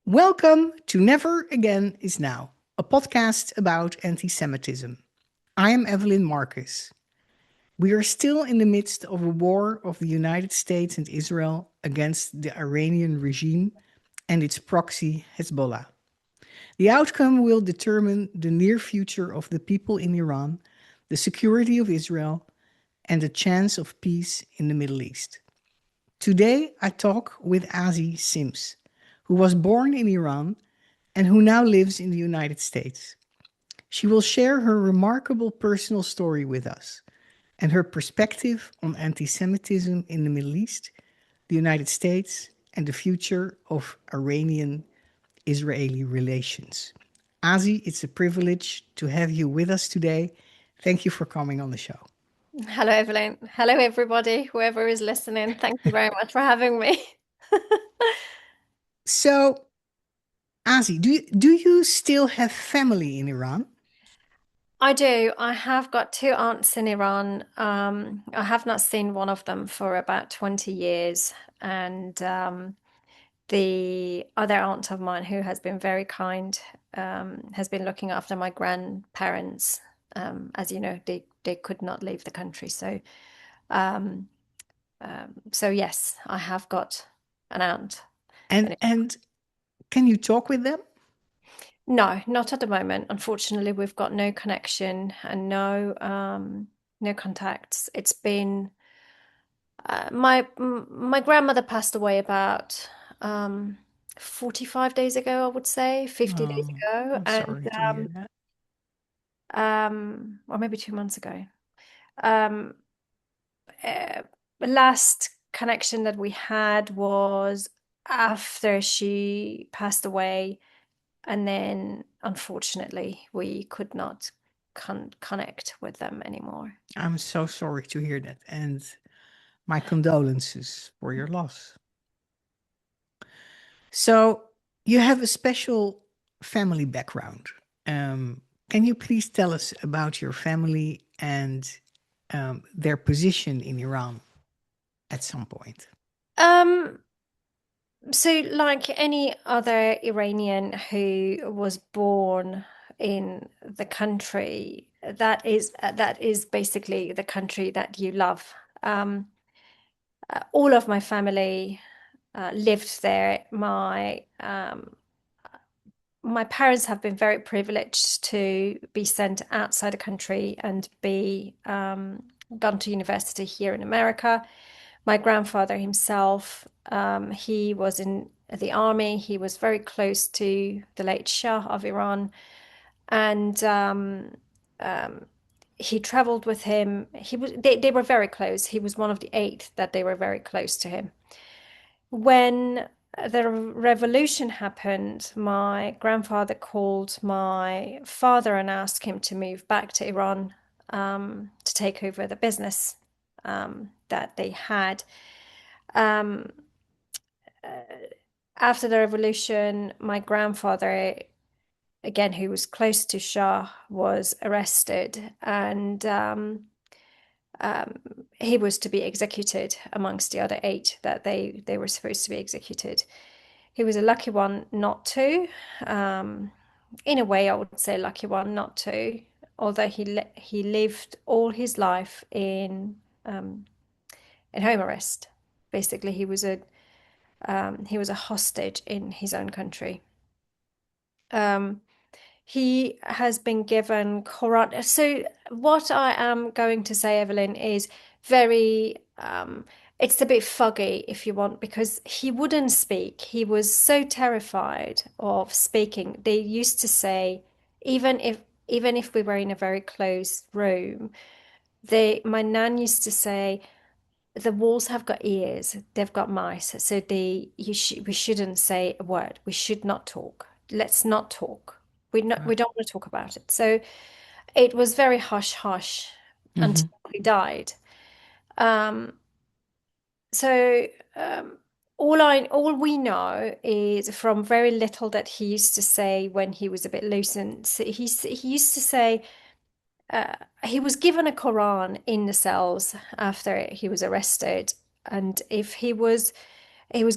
Welcome to Never Again Is Now, a podcast about anti Semitism. I am Evelyn Marcus. We are still in the midst of a war of the United States and Israel against the Iranian regime and its proxy Hezbollah. The outcome will determine the near future of the people in Iran, the security of Israel, and the chance of peace in the Middle East. Today, I talk with Azi Sims, who was born in Iran and who now lives in the United States. She will share her remarkable personal story with us and her perspective on anti Semitism in the Middle East, the United States, and the future of Iranian Israeli relations. Azi, it's a privilege to have you with us today. Thank you for coming on the show. Hello, Evelyn. Hello, everybody, whoever is listening. Thank you very much for having me. So, Azi, do you still have family in Iran? I do. I have got two aunts in Iran. I have not seen one of them for about 20 years. And the other aunt of mine, who has been very kind, has been looking after my grandparents. As you know, they could not leave the country. Um, so yes, I have got an aunt. And can you talk with them? No, not at the moment. Unfortunately, we've got no connection and no contacts. It's been my grandmother passed away about 45 days ago, I would say, 50 days Oh, ago, I'm and sorry to hear that. or maybe 2 months ago. Um, the last connection that we had was after she passed away. And then, unfortunately, we could not connect with them anymore. I'm so sorry to hear that. And my condolences for your loss. So, you have a special family background. Um, can you please tell us about your family and their position in Iran at some point? Um, so like any other Iranian who was born in the country, that is basically the country that you love. All of my family lived there. My parents have been very privileged to be sent outside the country and be gone to university here in America. My grandfather himself, he was in the army. He was very close to the late Shah of Iran, and um, he traveled with him. They were very close. He was one of the eight that they were very close to him. When the revolution happened, my grandfather called my father and asked him to move back to Iran to take over the business that they had. Um, uh, After the revolution, my grandfather, again, who was close to Shah, was arrested and um, he was to be executed amongst the other eight that they were supposed to be executed. He was a lucky one not to. Um, in a way, I would say lucky one not to, although he lived all his life in home arrest. Basically, he was a hostage in his own country. Um, he has been given Quran. So what I am going to say, Evelyn, is very it's a bit fuggy if you want, because he wouldn't speak. He was so terrified of speaking. They used to say, even if even if we were in a very closed room, my nan used to say, the walls have got ears, they've got mice, so we shouldn't say a word. We should not talk. Let's not talk. We don't want to talk about it. So it was very hush hush until Mhm. he died. Um, so all we know is from very little that he used to say when he was a bit loosened. So he used to say uh, he was given a Quran in the cells after he was arrested, and if he was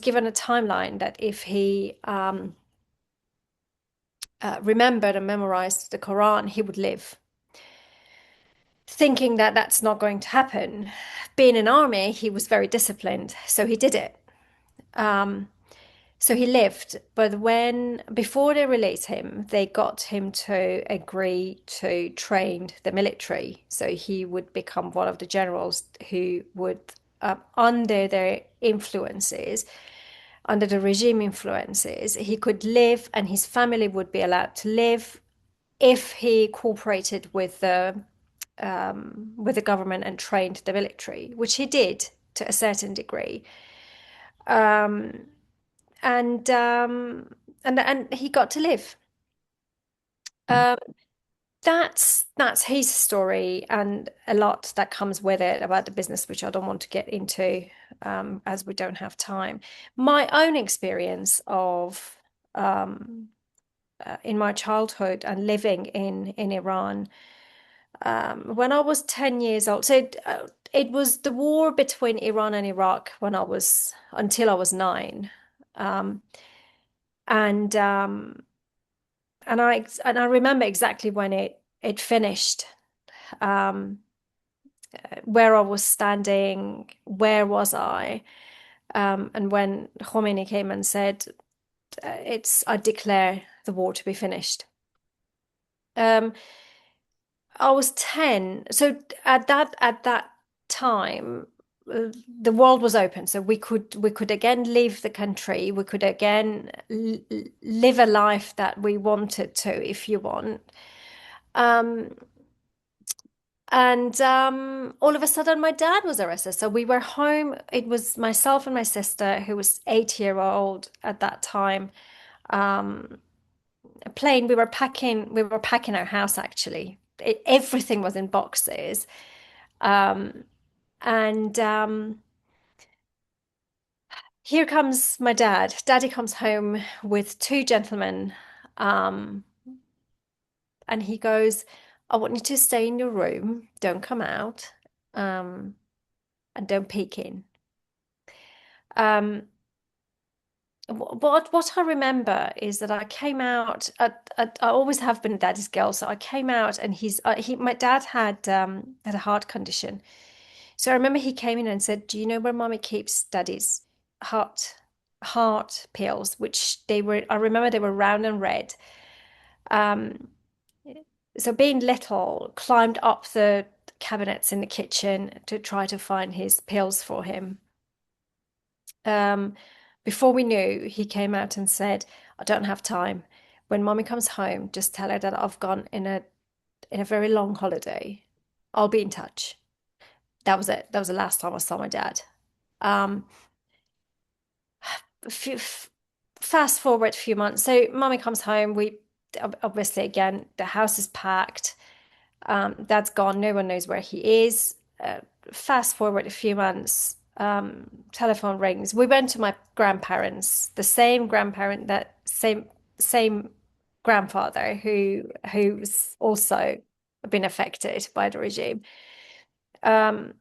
given a timeline that if he remembered and memorized the Quran, he would live. Thinking that that's not going to happen. Being in army, he was very disciplined, so he did it. Um, so he lived, but before they released him, they got him to agree to train the military. So he would become one of the generals who would, under their influences, under the regime influences, he could live and his family would be allowed to live if he cooperated with the government and trained the military, which he did to a certain degree. Um, and and he got to live. Mm. Um, that's his story and a lot that comes with it about the business, which I don't want to get into as we don't have time. My own experience of in my childhood and living in Iran when I was 10 years old. So it was the war between Iran and Iraq when I was until I was 9. Um, and I remember exactly when it finished, um, where I was standing, where was I, and when Khomeini came and said, "It's I declare the war to be finished." Um, I was 10, so at that time, the world was open, so we could again leave the country, we could again live a life that we wanted to, if you want. Um, And all of a sudden, my dad was arrested. So we were home. It was myself and my sister, who was 8 year old at that time, um, playing. We were packing our house actually. Everything was in boxes. Um, and Here comes my dad. Daddy comes home with two gentlemen. Um, and he goes, I want you to stay in your room. Don't come out. Um, and don't peek in. Um, what I remember is that I came out. I always have been a daddy's girl, so I came out, and my dad had a heart condition. So I remember he came in and said, "Do you know where mommy keeps daddy's heart heart pills?" Which they were. I remember they were round and red. Um, so being little, climbed up the cabinets in the kitchen to try to find his pills for him. Um, Before we knew, he came out and said, I don't have time. When mommy comes home, just tell her that I've gone in a very long holiday. I'll be in touch. That was it. That was the last time I saw my dad. Um, a few, Fast forward a few months. So mommy comes home. We obviously again the house is packed. Dad's gone. No one knows where he is. Fast forward a few months, telephone rings. We went to my grandparents, the same grandparent, that same grandfather who's also been affected by the regime. Um,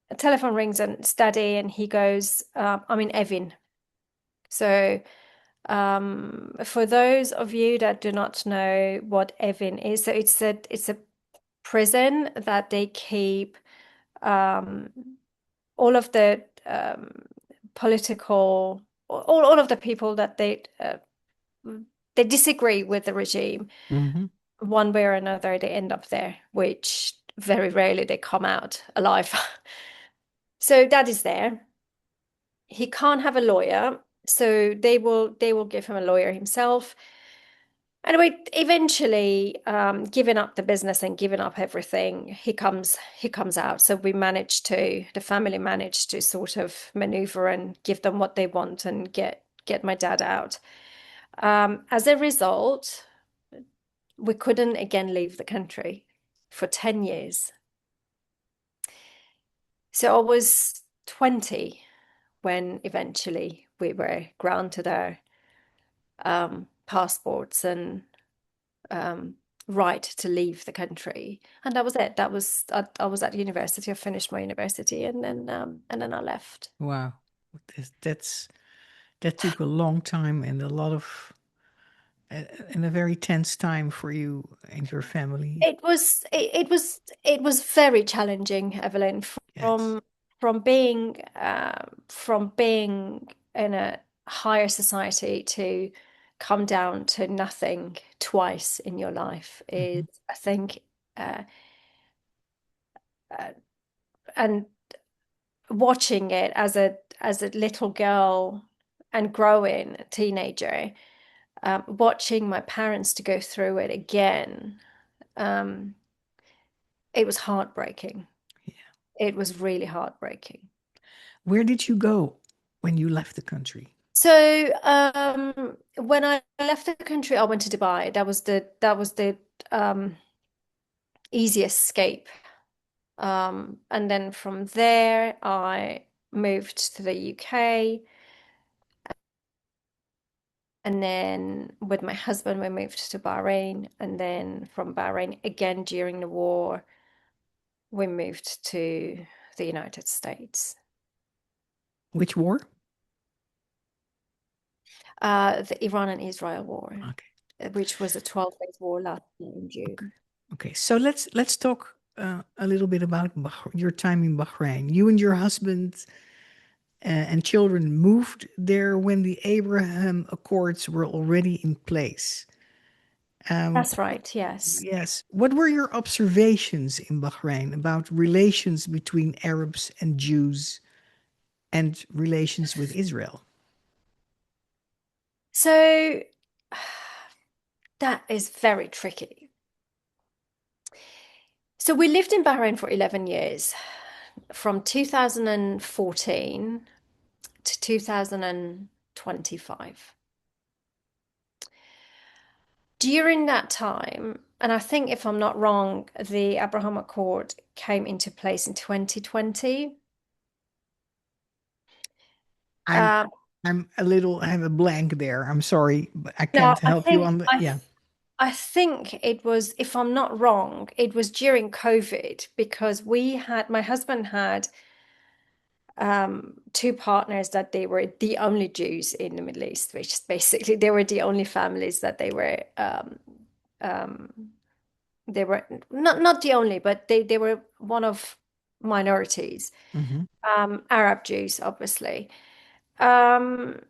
a telephone rings and it's Daddy, and he goes, "I'm in Evin." So, for those of you that do not know what Evin is, so it's a prison that they keep um, all of the political, all of the people that they disagree with the regime Hmm. one way or another. They end up there, which very rarely they come out alive. So that is there. He can't have a lawyer, so they will give him a lawyer himself. Anyway, eventually, giving up the business and giving up everything, he comes out. So the family managed to sort of maneuver and give them what they want and get my dad out. As a result, we couldn't again leave the country for 10 years. So I was 20 when eventually we were granted our passports and um, right to leave the country, and that was it. I was at university. I finished my university, and then I left. Wow. That's that took a long time and a lot of and a very tense time for you and your family. It was very challenging, Evelyn, Yes. from being in a higher society to come down to nothing twice in your life is, Hmm. I think, uh, uh, and watching it as a little girl and growing teenager, watching my parents to go through it again, um, it was heartbreaking. Yeah. It was really heartbreaking. Where did you go when you left the country? So, when I left the country, I went to Dubai. That was the um, easiest escape. And then from there, I moved to the UK. And then with my husband, we moved to Bahrain. And then from Bahrain, again during the war, we moved to the United States. Which war? The Iran and Israel war, Okay. which was a 12 days war last year in Okay. June. Okay. So let's talk a little bit about your time in Bahrain. You and your husband and children moved there when the Abraham Accords were already in place. Um, That's right, yes. yes. What were your observations in Bahrain about relations between Arabs and Jews and relations with Israel? So that is very tricky. So we lived in Bahrain for 11 years, from 2014 to 2025. During that time, and I think if I'm not wrong, the Abraham Accord came into place in 2020. I'm Um, I'm a little I have a blank there. I'm sorry, but I no, can't help you on the yeah. I think it was, if I'm not wrong, it was during COVID because my husband had two partners that they were the only Jews in the Middle East, which is basically they were the only families that um, they were not the only, but they were one of minorities, Hmm. Arab Jews, obviously. Um,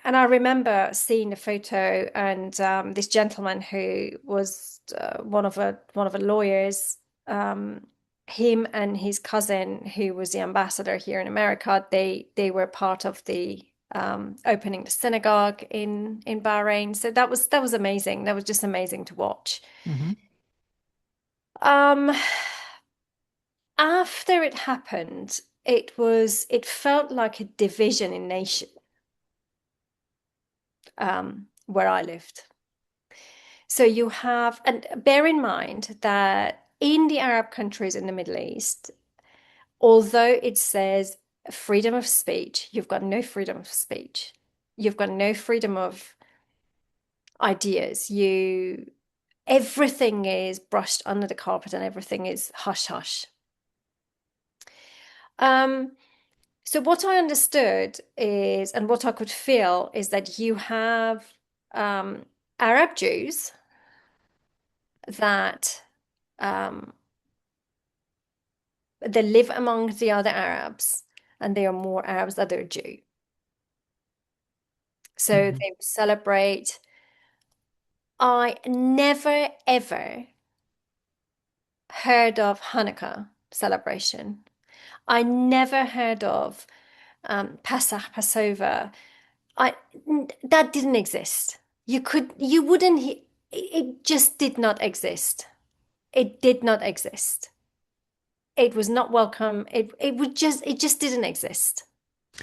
and I remember seeing the photo, and this gentleman who was one of the lawyers, um, him and his cousin, who was the ambassador here in America, they were part of the opening the synagogue in Bahrain. So that was amazing. That was just amazing to watch. Hmm. Um, After it happened, it felt like a division in nation, where I lived. So you have, and bear in mind that in the Arab countries in the Middle East, although it says freedom of speech, you've got no freedom of speech. You've got no freedom of ideas. Everything is brushed under the carpet and everything is hush hush. Um, so what I understood is, and what I could feel is that you have um, Arab Jews that um, they live among the other Arabs, and they are more Arabs than they're Jew. So Hmm. they celebrate. I never ever heard of Hanukkah celebration. I never heard of Pasach, Passover. I that didn't exist. You wouldn't. It just did not exist. It did not exist. It was not welcome. It just didn't exist.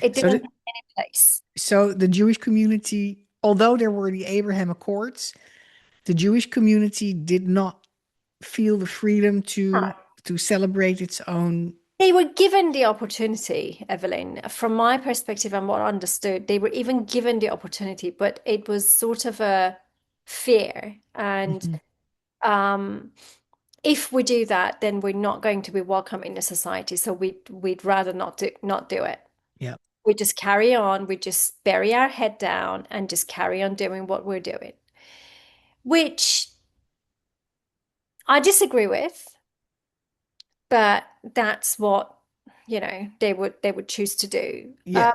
It So didn't the, have any place. so the Jewish community, although there were the Abraham Accords, the Jewish community did not feel the freedom to celebrate its own. They were given the opportunity, Evelyn, from my perspective and what I understood, they were even given the opportunity, but it was sort of a fear. And Mhm. um, if we do that, then we're not going to be welcome in the society. So we'd rather not do it. Yeah. We just carry on, we just bury our head down and just carry on doing what we're doing, which I disagree with, but that's what, they would choose to do. Yeah.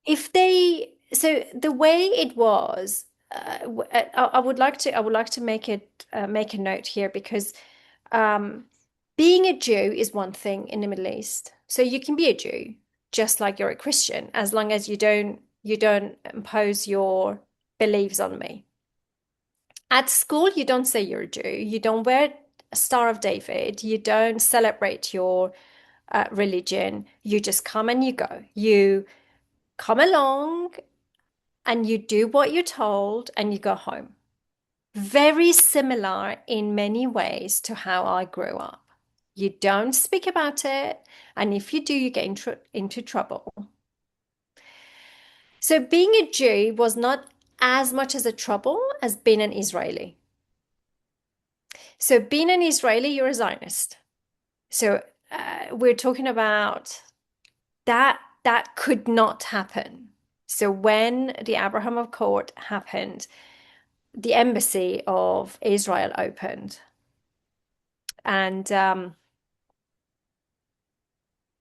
If they, so the way it was, I would like to make a note here because um, being a Jew is one thing in the Middle East. So you can be a Jew just like you're a Christian, as long as you don't impose your beliefs on me. At school, you don't say you're a Jew. You don't wear a Star of David. You don't celebrate your religion. You just come and you go. You come along and you do what you're told and you go home. Very similar in many ways to how I grew up. You don't speak about it, and if you do, you get into trouble. So being a Jew was not as much as a trouble as being an Israeli. So being an Israeli, you're a Zionist. So we're talking about that could not happen. So when the Abraham Accord happened, the embassy of Israel opened, and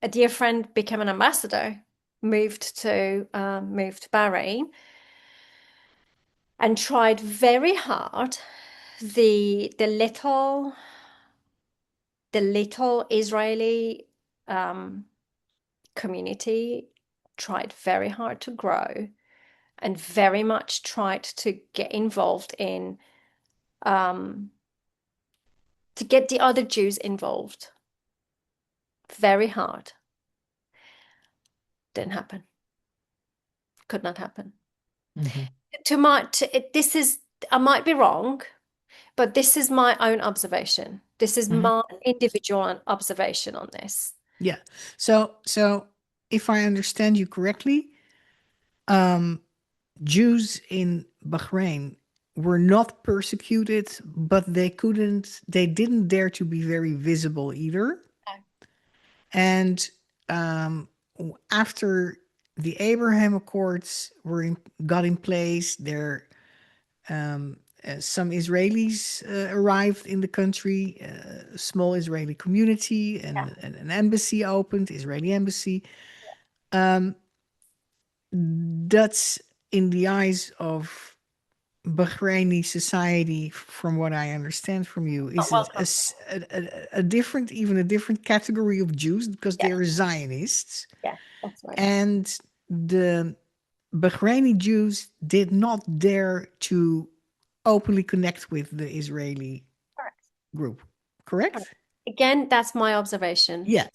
a dear friend became an ambassador, moved to Bahrain, and tried very hard. The little Israeli um, community tried very hard to grow and very much tried to get involved in to get the other Jews involved. Very hard. Didn't happen. Could not happen. Hmm. Too much. This is, I might be wrong, but this is my own observation. This is Hmm. my individual observation on this. Yeah. So if I understand you correctly, um, Jews in Bahrain were not persecuted, but they didn't dare to be very visible either. And after the Abraham Accords got in place, some Israelis arrived in the country, a small Israeli community, Yeah. and an embassy opened, Israeli embassy. Um, that's in the eyes of Bahraini society, from what I understand from you, Not is welcome. a different, even a different category of Jews because they Yes, are Zionists. yes, that's right. And the Bahraini Jews did not dare to openly connect with the Israeli Correct. group, Correct. correct? Again, that's my observation. Yes.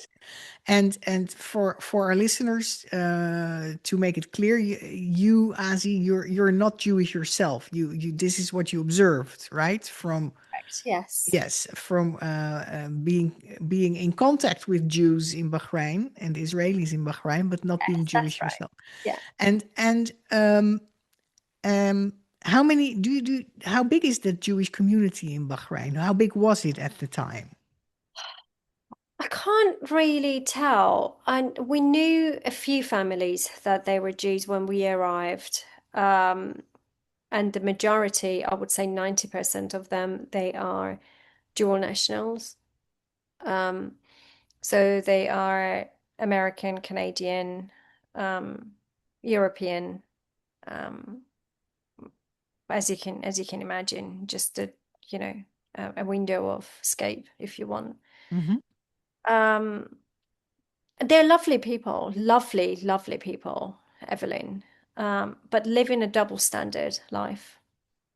And for our listeners, to make it clear, Azi, you're not Jewish yourself. You this is what you observed, right? From Correct. Yes. yes, from being in contact with Jews in Bahrain and Israelis in Bahrain, but not being Yes, that's Jewish right. yourself. Yeah. And how many do you do? How big is the Jewish community in Bahrain? How big was it at the time? I can't really tell. And we knew a few families that they were Jews when we arrived. Um, and the majority, I would say 90% of them, they are dual nationals. Um, so they are American, Canadian, um, European, um, as you can imagine, just you know, a window of escape if you want. Hmm. Um, they're lovely people, lovely, lovely people, Evelyn, but living a double standard life.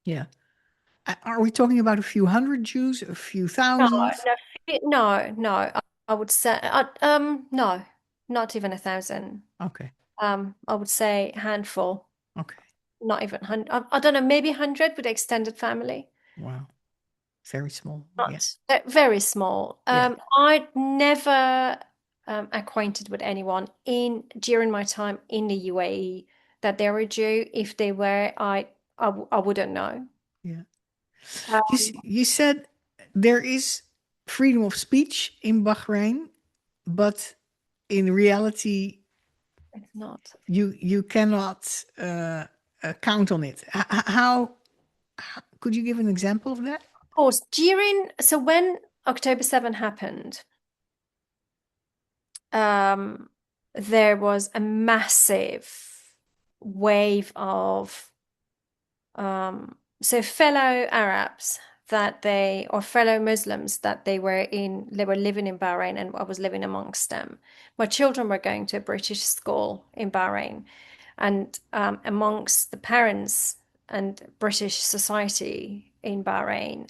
Yeah. Are we talking about a few hundred Jews, a few No, thousand? no, no, no. I would say, no, not even 1,000. Okay. I would say handful, Okay. not even 100. I don't know, maybe 100 with extended family. Wow. Very small. Yeah. Not very small. Yeah. I'd never acquainted with anyone in during my time in the UAE that they were Jew. If they were, I wouldn't know. Yeah. Um, You said there is freedom of speech in Bahrain, but in reality, It's not. You cannot count on it. How could you give an example of that? Of course, so when October 7 happened, um, there was a massive wave of so fellow Arabs or fellow Muslims they were living in Bahrain, and I was living amongst them. My children were going to a British school in Bahrain, and amongst the parents and British society in Bahrain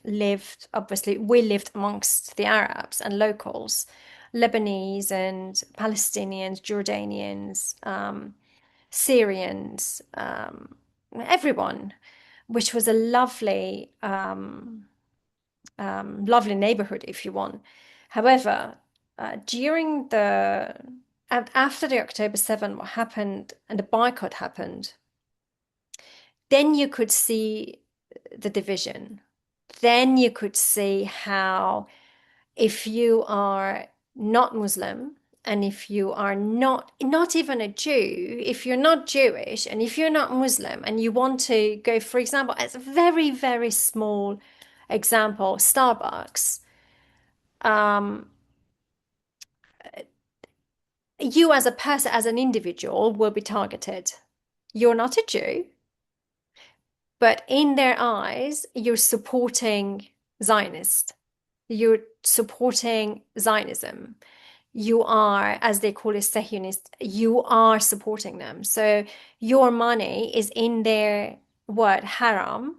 obviously, we lived amongst the Arabs and locals, Lebanese and Palestinians, Jordanians, Syrians, everyone, which was a lovely neighborhood, if you want. However, during the and after the October 7, what happened and the boycott happened, then you could see the division. Then you could see how if you are not Muslim and if you are not even a Jew, if you're not Jewish and if you're not Muslim and you want to go, for example, as a very, very small example, Starbucks, um, you as a person, as an individual, will be targeted. You're not a Jew, but in their eyes, you're supporting Zionist. You're supporting Zionism. You are, as they call it, Zionist, you are supporting them. So your money is in their what, haram.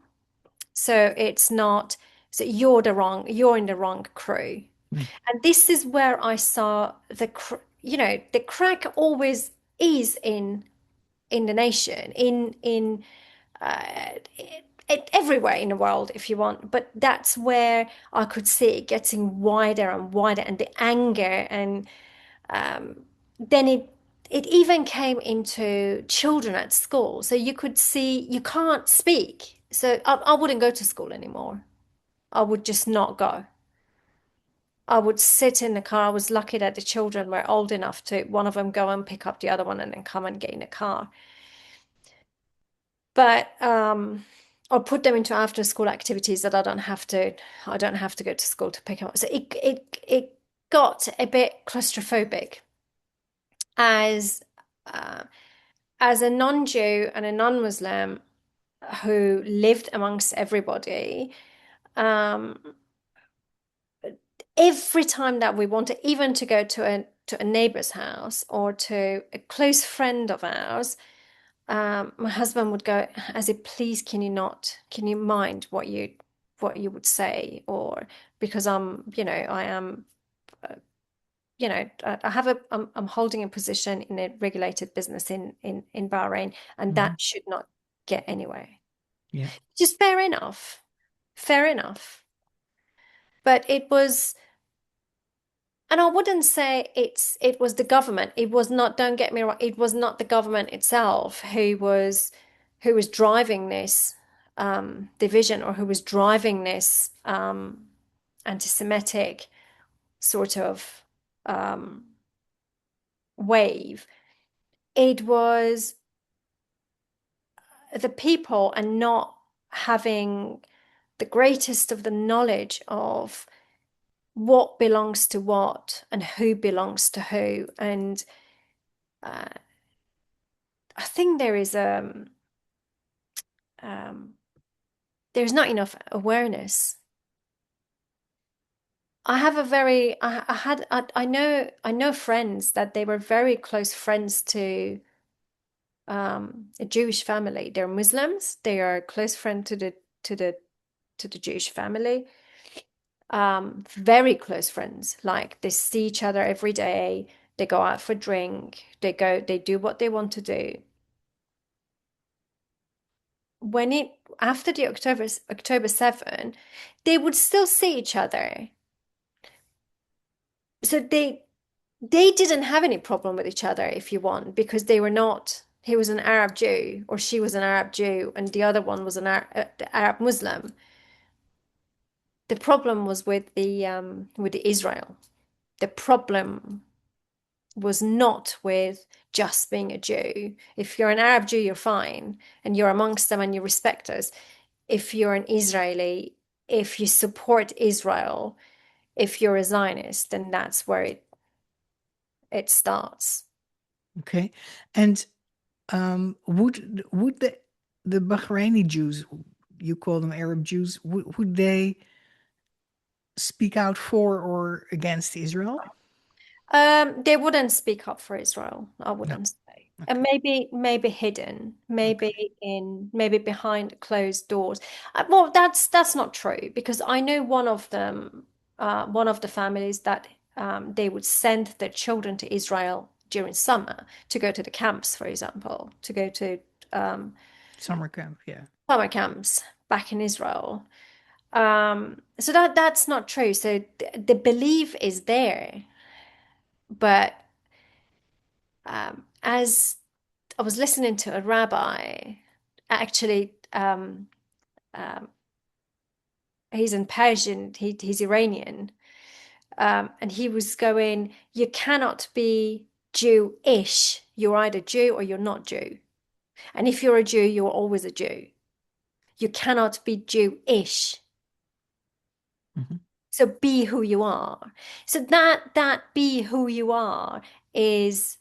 So it's not, so you're in the wrong crew. Mm. And this is where I saw the crack always is in the nation, uh, everywhere in the world, if you want. But that's where I could see it getting wider and wider, and the anger, and then it even came into children at school. So you could see you can't speak. So I wouldn't go to school anymore. I would just not go. I would sit in the car. I was lucky that the children were old enough to one of them go and pick up the other one and then come and get in the car. But I'll put them into after school activities that I don't have to go to school to pick them up. So it got a bit claustrophobic as uh, as a non-Jew and a non-Muslim who lived amongst everybody. Um, every time that we wanted even to go to a neighbor's house or to a close friend of ours, my husband would go, as if, please, can you mind what you would say? Or because I am, I have I'm holding a position in a regulated business in Bahrain, and Mhm. that should not get anywhere. Yeah. Just fair enough. Fair enough. But it was, and I wouldn't say it was the government. It was not, don't get me wrong, it was not the government itself who was driving this division, or who was driving this anti-Semitic sort of um, wave. It was the people, and not having the greatest of the knowledge of what belongs to what and who belongs to who. And uh, I think um, there's not enough awareness. I have a very I had I know friends that they were very close friends to a Jewish family. They're Muslims. They are a close friend to the to the Jewish family. Very close friends. Like they see each other every day. They go out for drink. They do what they want to do. When it After the October 7, they would still see each other. So they didn't have any problem with each other, if you want, because they were not, he was an Arab Jew or she was an Arab Jew and the other one was an Arab Muslim. The problem was with the Israel. The problem was not with just being a Jew. If you're an Arab Jew, you're fine and you're amongst them and you respect us. If you're an Israeli, if you support Israel, if you're a Zionist, then that's where it starts. Okay. And would the Bahraini Jews, you call them Arab Jews, would they speak out for or against Israel? They wouldn't speak up for Israel, I No. wouldn't say. And Okay. maybe hidden, Okay. maybe behind closed doors. Well, that's not true because I know one of the families that they would send their children to Israel during summer to go to the camps, for example, to go to um, Summer camp. Yeah. summer camps back in Israel. So that's not true. So the belief is there, but as I was listening to a rabbi, actually, um, he's in Persian, he's Iranian, and he was going, you cannot be Jewish. You're either Jew or you're not Jew. And if you're a Jew, you're always a Jew. You cannot be Jewish. Hmm. So be who you are. So that be who you are is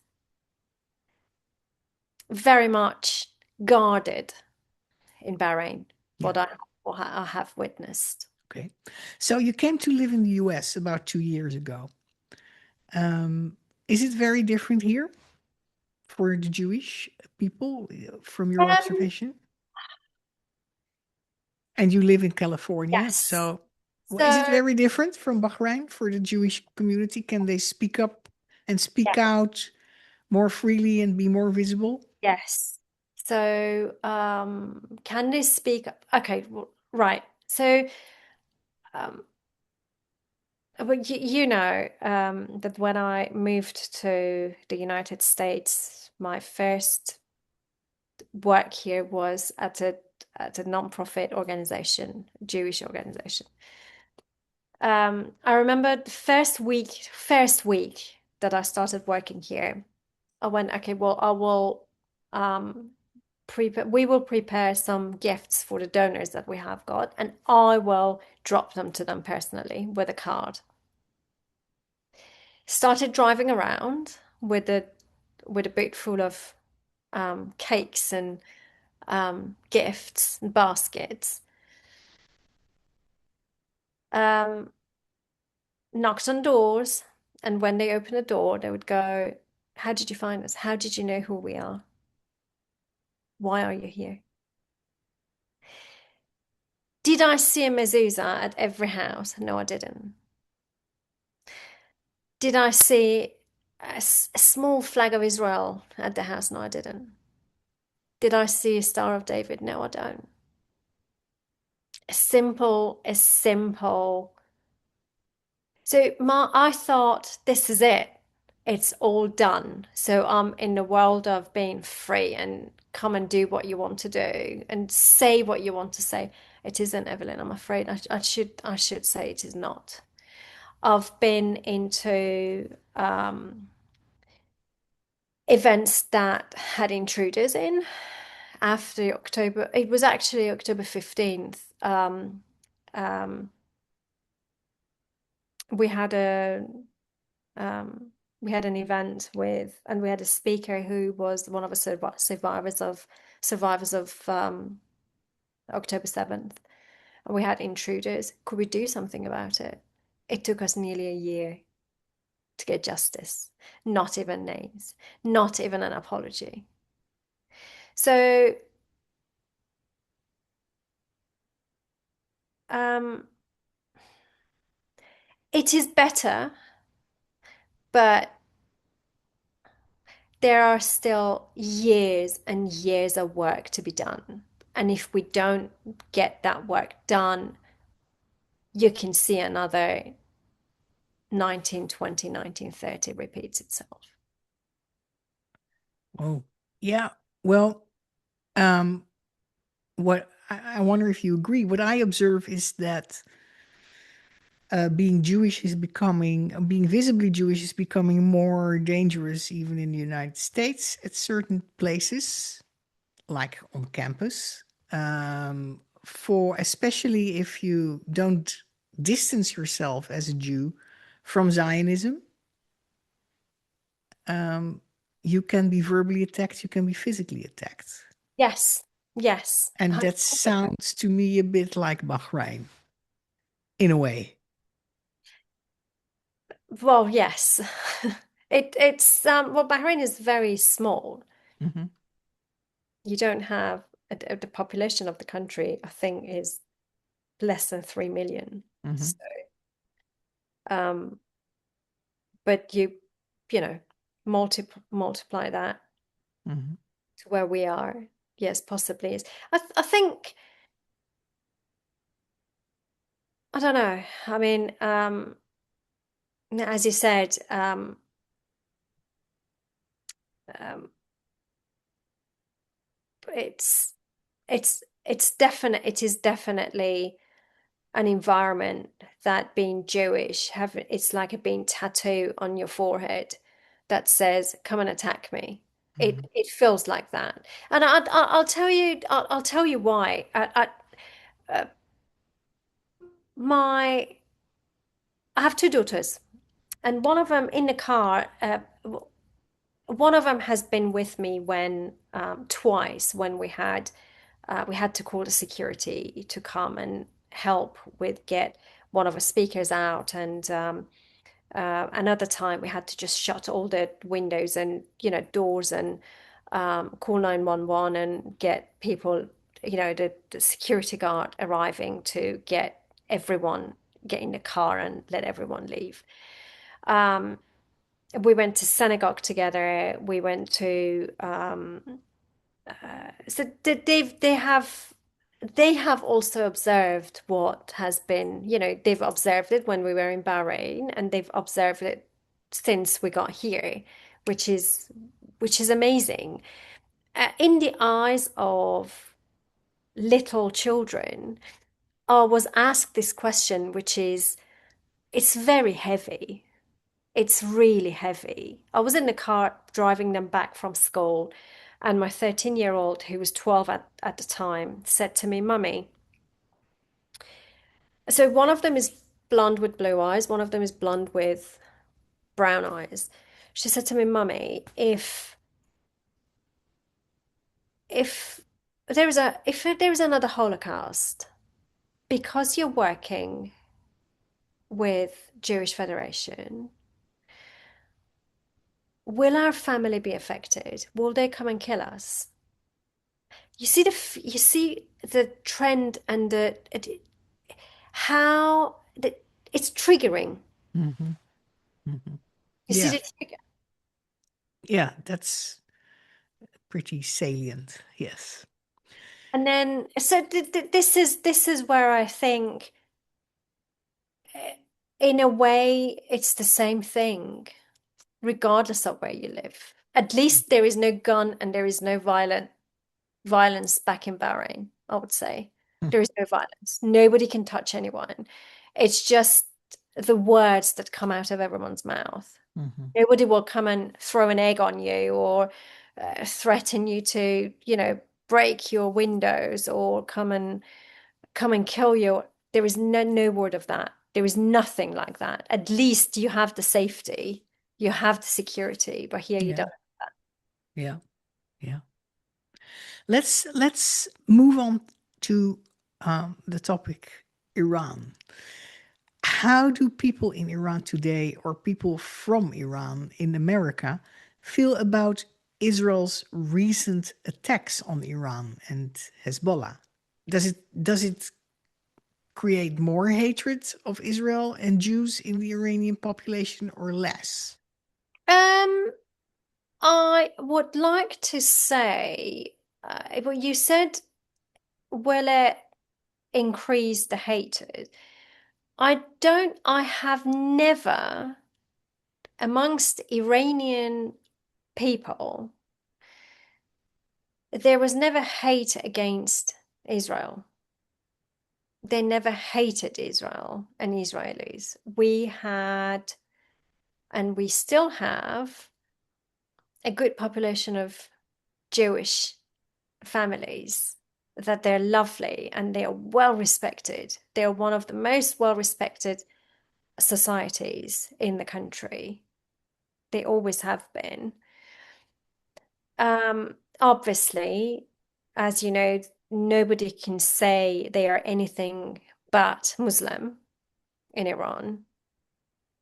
very much guarded in Bahrain, Yeah. what I have witnessed. Okay. So you came to live in the US about 2 years ago. Um, is it very different here for the Jewish people from your Um, observation? And you live in California, yes. so well, is it So, very different from Bahrain for the Jewish community? Can they speak up and speak yes, out more freely and be more visible? yes. So, can they speak? Okay, right. So, um, well, you know, that when I moved to the United States, my first work here was at a non-profit organization, Jewish organization. I remember the first week that I started working here, I went, okay, well, I will um prepare we will prepare some gifts for the donors that we have got, and I will drop them to them personally with a card. Started driving around with a boot full of cakes and gifts and baskets. Um, Knocked on doors, and when they open the door, they would go, how did you find us? How did you know who we are? Why are you here? Did I see a mezuzah at every house? No, I didn't. Did I see a small flag of Israel at the house? No, I didn't. Did I see a Star of David? No, I don't. A simple. So I thought this is it. It's all done. So I'm in the world of being free and come and do what you want to do and say what you want to say. It isn't, Evelyn. I'm afraid I should say it is not. I've been into events that had intruders in after October. It was actually October 15th. Um, we had a um, we had an event with, and we had a speaker who was one of the survivors of October 7th, and we had intruders. Could we do something about it? It took us nearly a year to get justice. Not even names, not even an apology. So um, it is better, but there are still years and years of work to be done. And if we don't get that work done, you can see another 1920, 1930 repeats itself. Oh, yeah. Well, um, what I wonder if you agree. What I observe is that being Jewish is becoming, being visibly Jewish is becoming more dangerous even in the United States at certain places, like on campus. For especially if you don't distance yourself as a Jew from Zionism, um, you can be verbally attacked, you can be physically attacked. Yes, yes, And that 100%. sounds to me a bit like Bahrain in a way. Well, yes. It's well, Bahrain is very small. Hmm. You don't have the population of the country, I think, is less than 3 million. Hmm. So, um, but you know, multiply that Hmm. to where we are. Yes, possibly is. I think I don't know. I mean, as you said, um, it's it's definite. It is definitely an environment that being Jewish have it's like a being tattoo on your forehead that says, "Come and attack me." Hmm. It feels like that, and I'll tell you I'll tell you why. Uh, I have two daughters, and one of them in the car. One of them has been with me when twice when we had to call the security to come and help with get one of the speakers out, and another time we had to just shut all the windows and doors and call 911 and get people, the security guard arriving to get in the car and let everyone leave. Um, we went to synagogue together. We went to so they have also observed what has been, they've observed it when we were in Bahrain, and they've observed it since we got here, which is amazing. In the eyes of little children, I was asked this question, which is, it's very heavy. It's really heavy. I was in the car driving them back from school, and my 13-year-old, who was 12 at the time, said to me, Mummy, so one of them is blonde with blue eyes, one of them is blonde with brown eyes. She said to me, Mummy, if if there is another Holocaust, because you're working with Jewish Federation, will our family be affected? Will they come and kill us? You see the trend and how it's triggering. Hmm. Hmm. You see Yeah, the trigger. yeah, that's pretty salient. Yes. And then so this is where I think in a way it's the same thing regardless of where you live. At least there is no gun and there is no violence back in Bahrain, I would say. There is no violence. Nobody can touch anyone. It's just the words that come out of everyone's mouth. Hmm. Nobody will come and throw an egg on you or threaten you to, break your windows or come and kill you. There is no word of that. There is nothing like that. At least you have the safety, you have the security, but here you Yeah, don't. yeah, yeah. Let's move on to the topic Iran. How do people in Iran today, or people from Iran in America, feel about Israel's recent attacks on Iran and Hezbollah? Does it create more hatred of Israel and Jews in the Iranian population or less? Um, I would like to say, well, you said, will it increase the hatred? I have never, amongst Iranian people, there was never hate against Israel. they never hated Israel and Israelis. We had, and we still have, a good population of Jewish families, that they're lovely and they are well respected. They are one of the most well respected societies in the country. They always have been. Obviously, as you know, nobody can say they are anything but Muslim in Iran.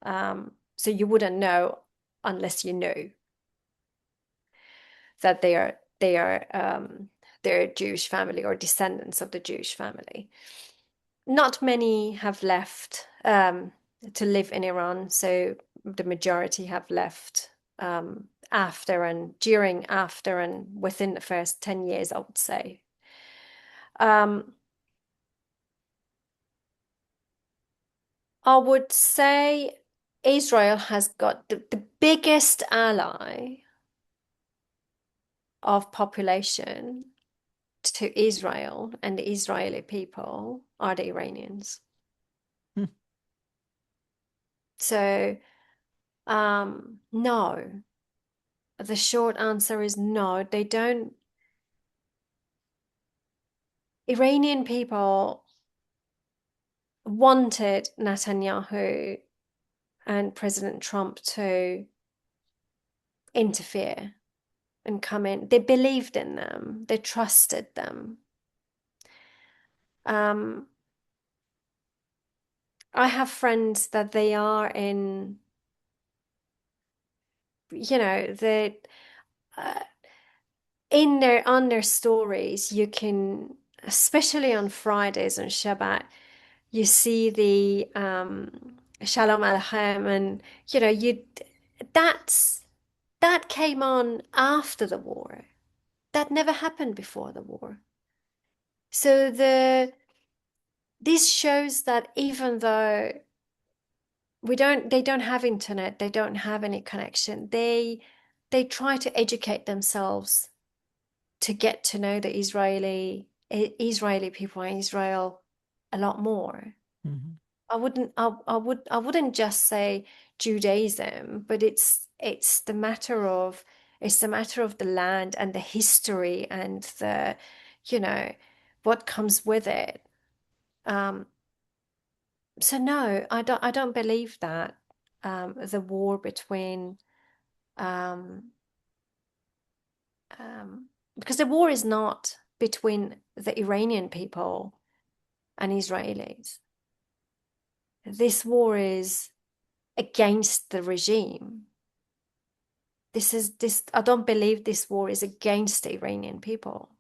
So you wouldn't know unless you knew that they're a Jewish family or descendants of the Jewish family. Not many have left to live in Iran, so the majority have left after and during, after, and within the first 10 years, I would say. Um, I would say Israel has got the biggest ally of population to Israel and the Israeli people are the Iranians. Hmm. So, no. The short answer is no, they don't. Iranian people wanted Netanyahu and President Trump to interfere and come in. They believed in them, they trusted them. Um, I have friends that they are in, the uh, in their on their stories, you can, especially on Fridays and Shabbat, you see the Shalom Aleichem, and you that's that came on after the war. That never happened before the war. So this shows that even though they don't have internet, they don't have any connection, they try to educate themselves to get to know the Israeli people in Israel a lot more. Mhm. I wouldn't just say Judaism, but it's the matter of the land and the history and you know, what comes with it. Um, so no, I don't believe that the war between um, because the war is not between the Iranian people and Israelis. This war is against the regime. I don't believe this war is against the Iranian people.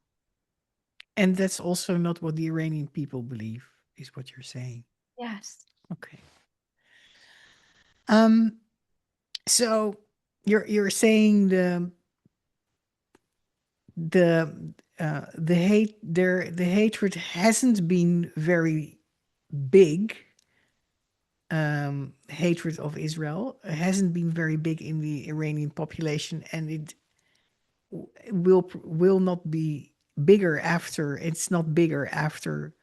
And that's also not what the Iranian people believe, is what you're saying. Yes. Okay. Um, so you're saying the hatred hasn't been very big. Hatred of Israel hasn't been very big in the Iranian population, and it will not be bigger after. It's not bigger after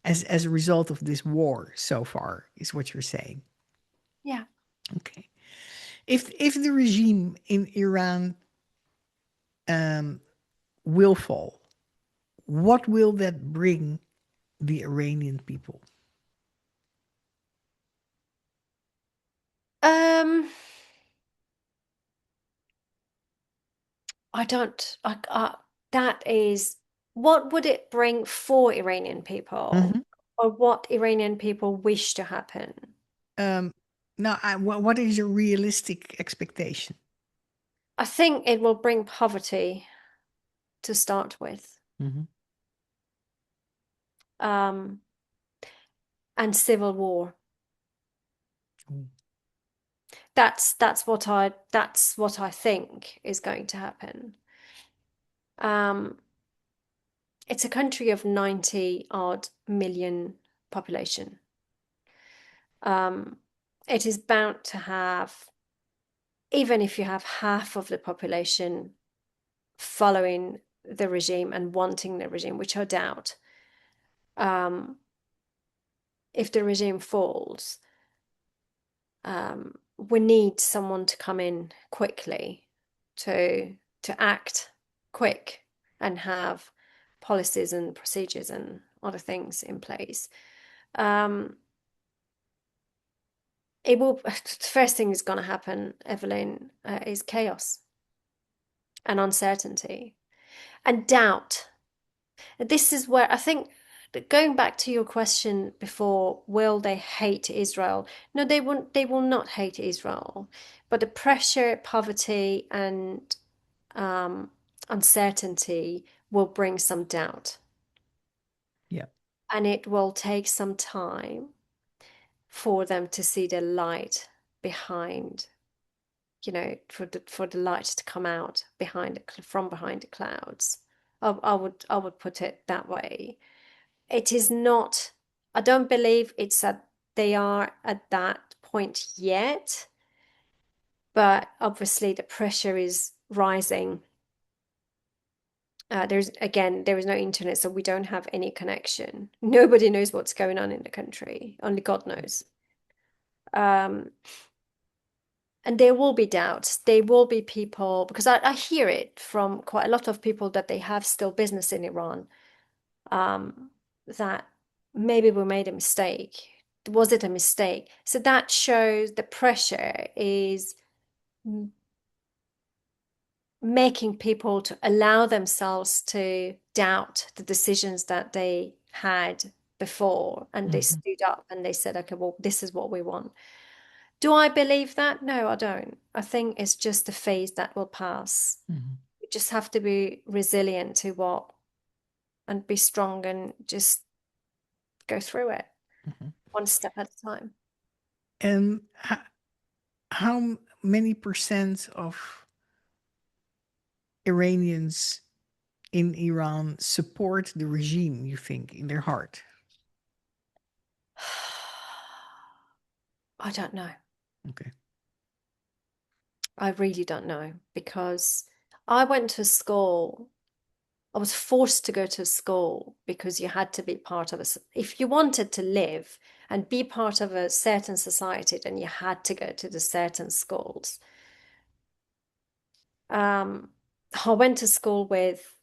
as a result of this war so far, is what you're saying. Yeah. Okay. If the regime in Iran um, will fall, what will that bring the Iranian people? Um, I don't. That is, what would it bring for Iranian people, Mhm. or what Iranian people wish to happen? Um, Now, what is your realistic expectation? I think it will bring poverty to start with, Mhm. um, and civil war. Mm. That's what I think is going to happen. Um, it's a country of 90 odd million population. Um, it is bound to have, even if you have half of the population following the regime and wanting the regime, which I doubt, um, if the regime falls, we need someone to come in quickly to act quick and have policies and procedures and other things in place. Um, it will, the first thing that's going to happen, Evelyn, is chaos and uncertainty and doubt. This is where I think, going back to your question before, will they hate Israel? No, they won't. They will not hate Israel, but the pressure, poverty, and um, uncertainty will bring some doubt, Yeah. and it will take some time for them to see the light behind. For the light to come out from behind the clouds. I would put it that way. It is not, I don't believe it's that they are at that point yet, but obviously the pressure is rising. There is no internet, so we don't have any connection. Nobody knows what's going on in the country. Only God knows. Um, and there will be doubts. There will be people, because I hear it from quite a lot of people that they have still business in Iran, that maybe we made a mistake. Was it a mistake? So that shows the pressure is making people to allow themselves to doubt the decisions that they had before, and they Hmm. stood up and they said, okay, well, this is what we want. Do I believe that? No, I don't. I think it's just a phase that will pass. Hmm. You just have to be resilient to what and be strong and just go through it Hmm. one step at a time. And how many percent of Iranians in Iran support the regime, you think, in their heart? I don't know. Okay. I really don't know because I went to school. I was forced to go to school because you had to be part of if you wanted to live and be part of a certain society, then you had to go to the certain schools. Um, I went to school with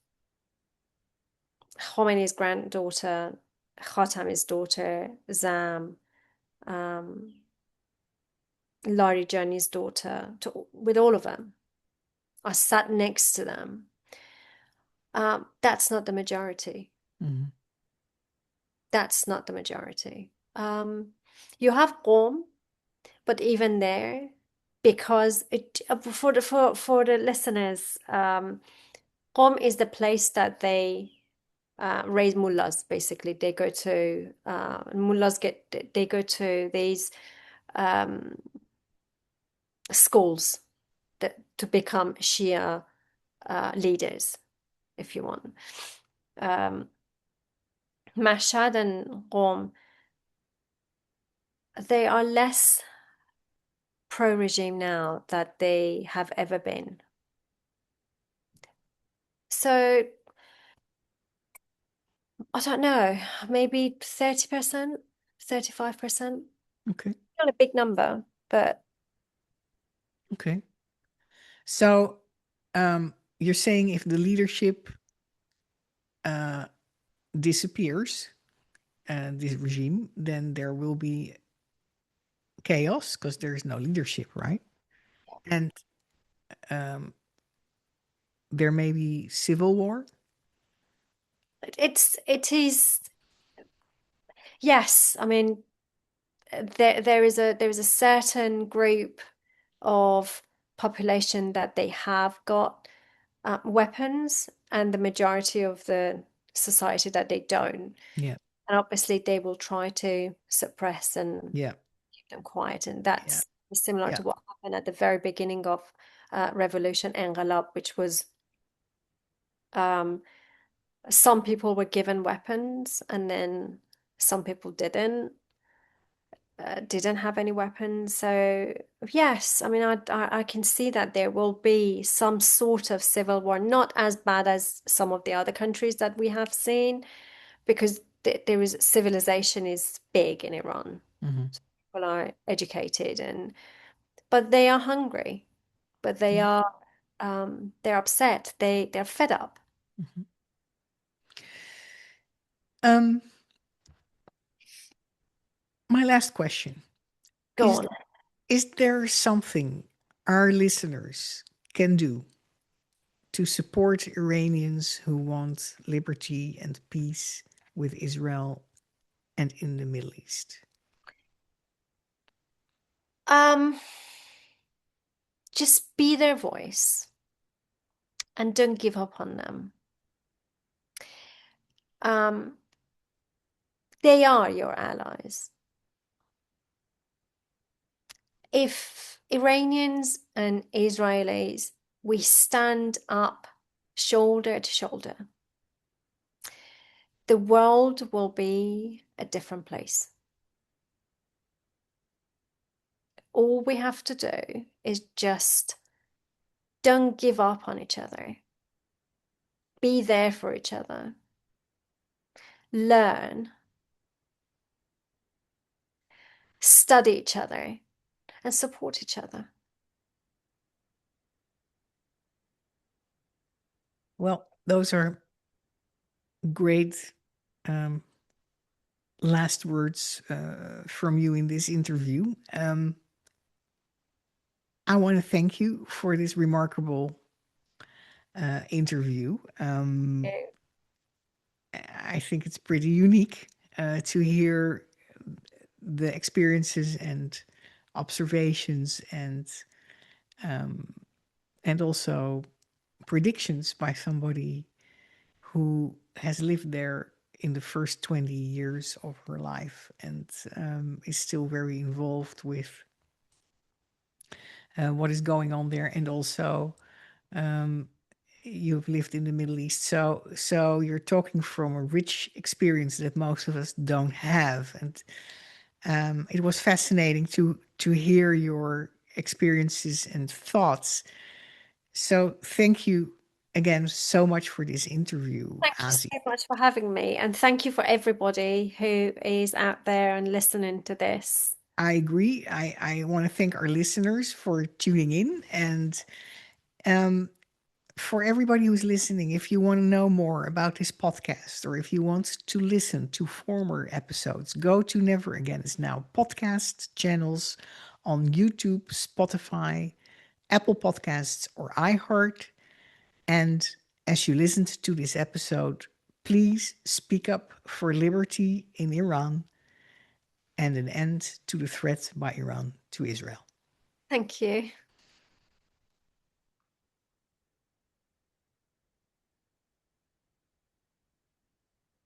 Khomeini's granddaughter, Khatami's daughter, Zam, um, Lari Jani's daughter, with all of them. I sat next to them. That's not the majority. Hmm. That's not the majority. You have Qom, but even there, because it for the listeners, Qom is the place that they raise mullahs. Basically, they go to mullahs they go to these um, schools to become Shia leaders, if you want. Um, Mashhad and Qom, they are less pro-regime now that they have ever been. So I don't know, maybe 30%, 35%. Okay. Not a big number, but Okay. So you're saying if the leadership uh, disappears, this regime, then there will be chaos because there's no leadership, right? And um, there may be civil war. it is, yes. I mean, there is a certain group of population that they have got weapons, and the majority of the society that they don't. Yeah. And obviously, they will try to suppress and Yeah. keep them quiet. And Yeah. that's similar Yeah. to what happened at the very beginning of Revolution Engelab, which was um, some people were given weapons, and then some people didn't have any weapons. So yes, I mean, I can see that there will be some sort of civil war, not as bad as some of the other countries that we have seen, because there is civilization is big in Iran. Hmm. People are educated and but they are hungry, but they Yeah. are they're upset. They're fed up. Mhm. Um, my last question Go is: on. is there something our listeners can do to support Iranians who want liberty and peace with Israel and in the Middle East? Um, just be their voice and don't give up on them. Um, they are your allies. If Iranians and Israelis, we stand up shoulder to shoulder, the world will be a different place. All we have to do is just don't give up on each other. Be there for each other. Learn, study each other, and support each other. Well, those are great um, last words from you in this interview. I want to thank you for this remarkable interview. I think it's pretty unique to hear the experiences and observations and also predictions by somebody who has lived there in the first 20 years of her life and is still very involved with what is going on there. And also, um, you've lived in the Middle East, so you're talking from a rich experience that most of us don't have. And it was fascinating to hear your experiences and thoughts. So thank you again so much for this interview, Thank you Azi. so much for having me, and thank you for everybody who is out there and listening to this. I agree. I want to thank our listeners for tuning in. And um, for everybody who's listening, if you want to know more about this podcast or if you want to listen to former episodes, go to Never Again Is Now podcast channels on YouTube, Spotify, Apple Podcasts, or iHeart. And as you listened to this episode, please speak up for liberty in Iran and an end to the threat by Iran to Israel. Thank you.